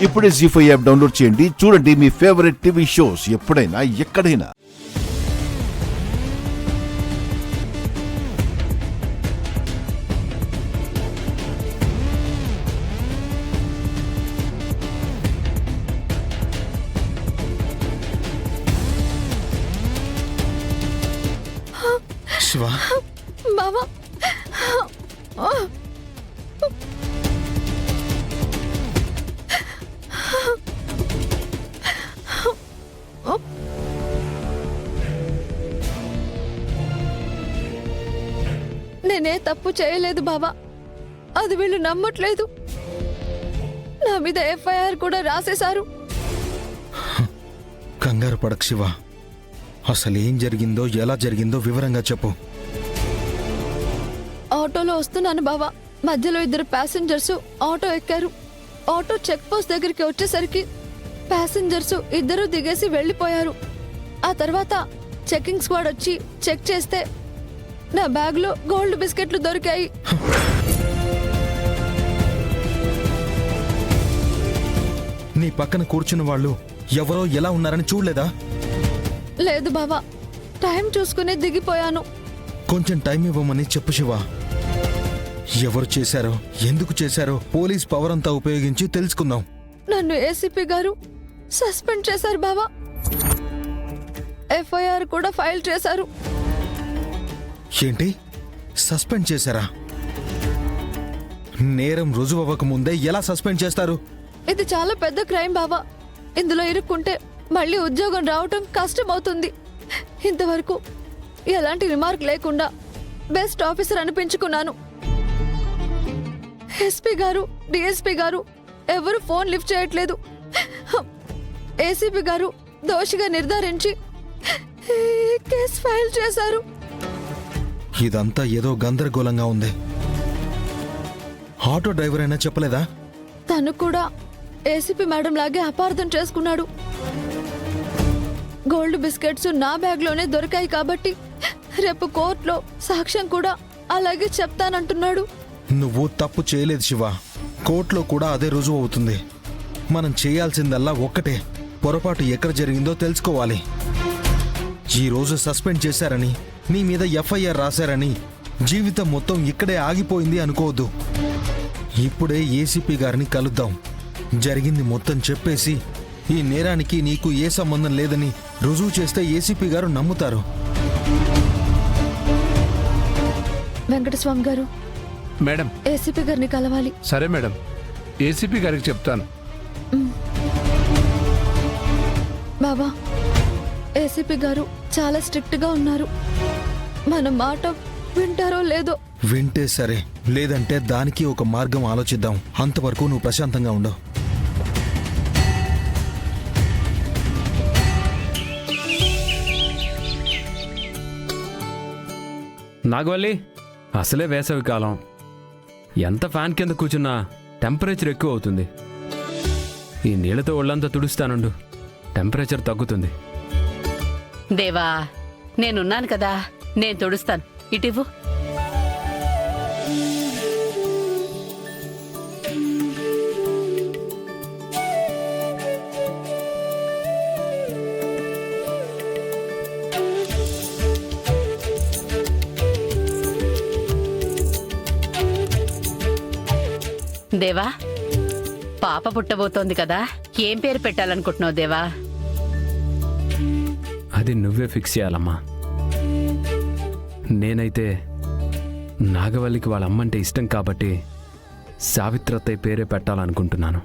ఇప్పుడే జీ5 app download చేయండి. చూడండి మీ ఫేవరెట్ టీవీ షోస్ ఎప్పుడైనా ఎక్కడైనా. శివ, బావా, నేనే తప్పు చేయలేదు బావా. అది వీళ్ళు నమ్మట్లేదు. నా మీద ఎఫ్ఐఆర్ కూడా రాసేశారు. కంగారు పడకు శివ. అసలేం జరిగిందో ఎలా జరిగిందో వివరంగా చెప్పు. ఆటోలో వస్తున్నాను బావా. మధ్యలో ఇద్దరు ప్యాసింజర్స్ ఆటో ఎక్కారు. ఆటో చెక్ పోస్ట్ దగ్గరికి వచ్చేసరికి ప్యాసింజర్స్ ఇద్దరు దిగేసి వెళ్లిపోయారు. ఆ తర్వాత చెకింగ్ స్క్వాడ్ వచ్చి చెక్ చేస్తే నా బ్యాగ్లో గోల్డ్ బిస్కెట్లు దొరికాయి. నీ పక్కన కూర్చున్న వాళ్ళు ఎవరో ఎలా ఉన్నారని చూడలేదా? లేదు బావా, టైం చూసుకుని దిగిపోయాను. కొంచెం టైం ఇవ్వమని చెప్పు శివ. ఎవరు చేశారో, ఎందుకు చేశారో పోలీస్ పవర్ అంతా ఉపయోగించి తెలుసుకుందాం. నన్ను ఏసీపీ గారు సస్పెండ్ చేశారు బావా. ఎఫ్ఐఆర్ కూడా ఫైల్ చేశారు. ఏంటి, సస్పెండ్ చేశారా? నేరం రుజువవ్వక ముందే ఎలా సస్పెండ్ చేస్తారు? ఇది చాలా పెద్ద క్రైమ్ బావా. ఇందులో ఇరుక్కుంటే మళ్ళీ ఉద్యోగం రావటం కష్టమవుతుంది. ఇంతవరకు ఎలాంటి రిమార్క్ లేకుండా బెస్ట్ ఆఫీసర్ అనిపించుకున్నాను. ఎస్పీ గారు, డిఎస్పీ గారు ఎవరు ఫోన్ లిఫ్ట్ చేయట్లేదు. ఏసీపీ గారు దోషిగా నిర్ధారించి కేసు ఫైల్ చేశారు. ఇదంతా ఏదో గందరగోళంగా ఉంది. ఆటో డ్రైవర్ అయినా చెప్పలేదా? తను కూడా ఏసీపీ మేడం లాగే అపార్థం చేసుకున్నాడు. గోల్డ్ బిస్కెట్స్ నా బ్యాగ్లోనే దొరికాయి కాబట్టి రేపు కోర్టులో సాక్ష్యం కూడా అలాగే చెప్తానంటున్నాడు. నువ్వు తప్పు చేయలేదు శివ. కోర్టులో కూడా అదే రుజువు అవుతుంది. మనం చేయాల్సిందల్లా ఒక్కటే, పొరపాటు ఎక్కడ జరిగిందో తెలుసుకోవాలి. ఈ రోజు సస్పెండ్ చేశారని, నీ మీద ఎఫ్ఐఆర్ రాశారని జీవితం మొత్తం ఇక్కడే ఆగిపోయింది అనుకోవద్దు. ఇప్పుడే ఏసీపీ గారిని కలుద్దాం. జరిగింది మొత్తం చెప్పేసి ఈ నేరానికి నీకు ఏ సంబంధం లేదని రుజువు చేస్తే ఏసీపీ గారు నమ్ముతారు. వెంకటస్వామి గారు, మేడం, ఏసీపీ గారిని కలవాలి. సరే మేడం, ఏసీపీ గారికి చెప్తాను. బాబా, ఏసీపీ గారు చాలా స్ట్రిక్ట్ గా ఉన్నారు. మన మాట వింటారో లేదో. వింటే సరే, లేదంటే దానికి ఒక మార్గం ఆలోచిద్దాం. అంతవరకు నువ్వు ప్రశాంతంగా ఉండవు. నాగవల్లి, అసలే వేసవి కాలం. ఎంత ఫ్యాన్ కింద కూర్చున్నా టెంపరేచర్ ఎక్కువ అవుతుంది. ఈ నీళ్ళతో ఒళ్ళంతా తుడుస్తానుండు, టెంపరేచర్ తగ్గుతుంది. దేవా, నేనున్నాను కదా, నేను తుడుస్తాను. ఇటివ్వు. దేవా, పాప పుట్టబోతోంది కదా, ఏం పేరు పెట్టాలనుకుంటున్నావు దేవా? అది నువ్వే ఫిక్స్ చేయాలమ్మా. నేనైతే నాగవల్లికి వాళ్ళ అమ్మంటే ఇష్టం కాబట్టి సావిత్రత్తయ్య పేరే పెట్టాలనుకుంటున్నాను.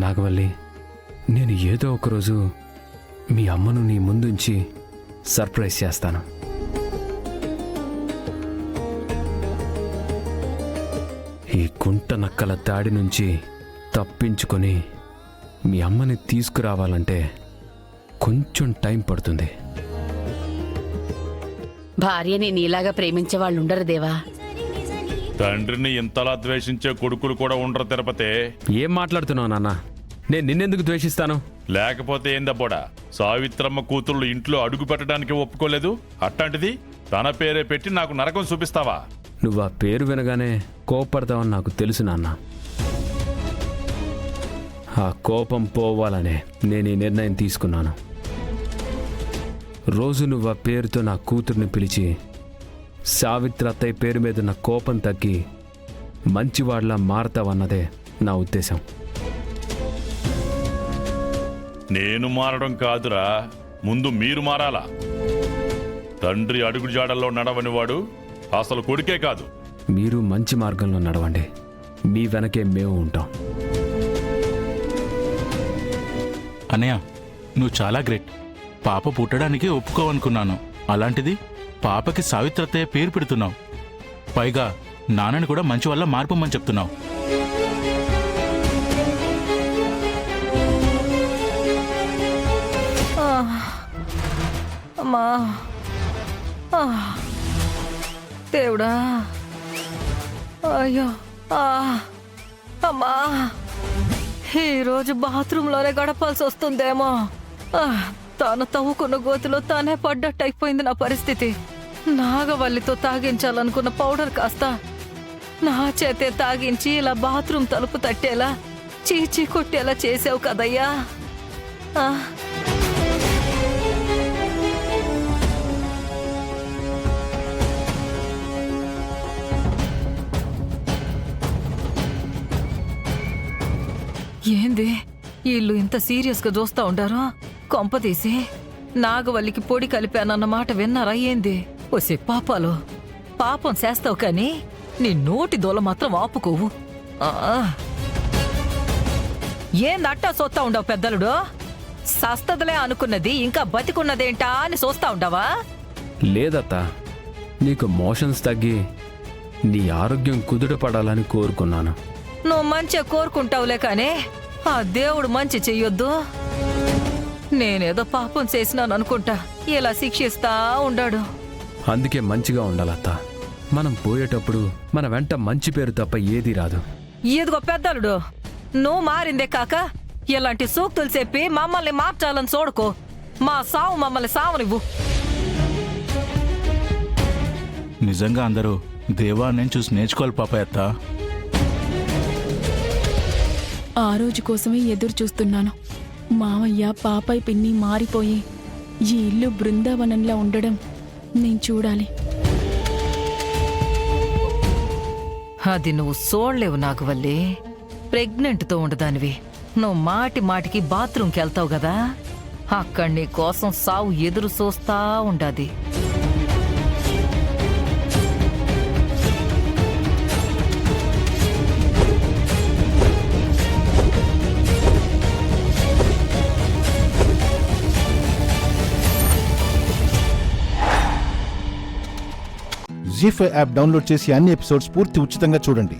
నాగవల్లి, నేను ఏదో ఒకరోజు మీ అమ్మను నీ ముందుంచి సర్ప్రైజ్ చేస్తాను. ఈ కుంట నక్కల దాడి నుంచి తప్పించుకొని మీ అమ్మని తీసుకురావాలంటే కొంచెం టైం పడుతుంది. భార్యని నీలాగా ప్రేమించే వాళ్ళు ఉండరు దేవా. తండ్రిని ఇంతలా ద్వేషించే కొడుకులు కూడా ఉండరు తిరుపతి. ఏం మాట్లాడుతున్నావు నాన్న? నేను నిన్నెందుకు ద్వేషిస్తాను? లేకపోతే ఏందబ్బోడా, సావిత్రమ్మ కూతుళ్ళు ఇంట్లో అడుగు పెట్టడానికి ఒప్పుకోలేదు. అట్లాంటిది తన పేరే పెట్టి నాకు నరకం చూపిస్తావా? నువ్వు ఆ పేరు వినగానే కోపడతావని నాకు తెలుసు నాన్న. ఆ కోపం పోవాలనే నేను ఈ నిర్ణయం తీసుకున్నాను. రోజు నువ్వు ఆ పేరుతో నా కూతుర్ని పిలిచి సావిత్రి అత్తయ్య పేరు మీద నా కోపం తగ్గి మంచివాడిలా మారతావన్నదే నా ఉద్దేశం. నేను మారడం కాదురా, ముందు మీరు మారాలా. తండ్రి అడుగు జాడల్లో నడవని వాడు అసలు కొడుకే కాదు. మీరు మంచి మార్గంలో నడవండి, మీ వెనకే మేము ఉంటాం. అన్నయ్య, నువ్వు చాలా గ్రేట్. పాప పుట్టడానికి ఒప్పుకోవనుకున్నాను, అలాంటిది పాపకి సావిత్రత్తయ్య పేరు పెడుతున్నావు. పైగా నాన్నని కూడా మంచి వల్ల మార్పమని చెప్తున్నావు. అమ్మా, దేవుడా, అయ్యో, అమ్మా, ఈరోజు బాత్రూంలోనే గడపాల్సి వస్తుందేమో. తాను తవ్వుకున్న గోతిలో తానే పడ్డట్టు అయిపోయింది నా పరిస్థితి. నాగవల్లితో తాగించాలనుకున్న పౌడర్ కాస్త నా చేతే తాగించి ఇలా బాత్రూమ్ తలుపు తట్టేలా చీచీ కొట్టేలా చేసావు కదయ్యా. ఏంది వీళ్ళు ఇంత సీరియస్ గా చూస్తా ఉండారు? కొంపతీసి నాగవల్లికి పొడి కలిపానన్న మాట విన్నారా ఏంది? ఒసే పాపాలు, పాపం చేస్తావు కానీ నీ నోటి దోల మాత్రం ఆపుకోవు. ఏందట్టా చూస్తా ఉండవు పెద్దలుడు? సస్తదలే అనుకున్నది ఇంకా బతికున్నదేంటా అని చూస్తా ఉండవా? లేదత్తా, నీకు మోషన్స్ తగ్గి నీ ఆరోగ్యం కుదుటపడాలని కోరుకున్నాను. నువ్వు మంచిగా కోరుకుంటావులే కానీ ఆ దేవుడు మంచి చెయ్యొద్దు. నేనేదో పాపం చేసినాను అనుకుంటా ఇలా శిక్షిస్తా ఉండాడు. అందుకే మంచిగా ఉండాలత్తా. మనం పోయేటప్పుడు మన వెంట మంచి పేరు తప్ప ఏదీ రాదు. ఇదిగో పెద్దలుడు, నువ్వు మారిందే కాక ఇలాంటి సూక్తులు చెప్పి మమ్మల్ని మార్చాలని చూడకో. మా సావు మమ్మల్ని సావనివ్వు. నిజంగా అందరూ దేవా నేను చూసి నేర్చుకోవాలి పాపయ్యత్త. ఆ రోజు కోసమే ఎదురు చూస్తున్నాను. మావయ్య, పాపయ్య, పిన్ని మారిపోయి ఈ ఇల్లు బృందావనంలా ఉండడం నేను చూడాలి. అది నువ్వు చూడలేవు నాగవల్లి. ప్రెగ్నెంట్తో ఉండదానివి. నువ్వు మాటి మాటికి బాత్రూంకి వెళ్తావు కదా, అక్కడ నీ కోసం సావు ఎదురు చూస్తా ఉండాది. జీ5 యాప్ డౌన్లోడ్ చేసి అన్ని ఎపిసోడ్స్ పూర్తి ఉచితంగా చూడండి.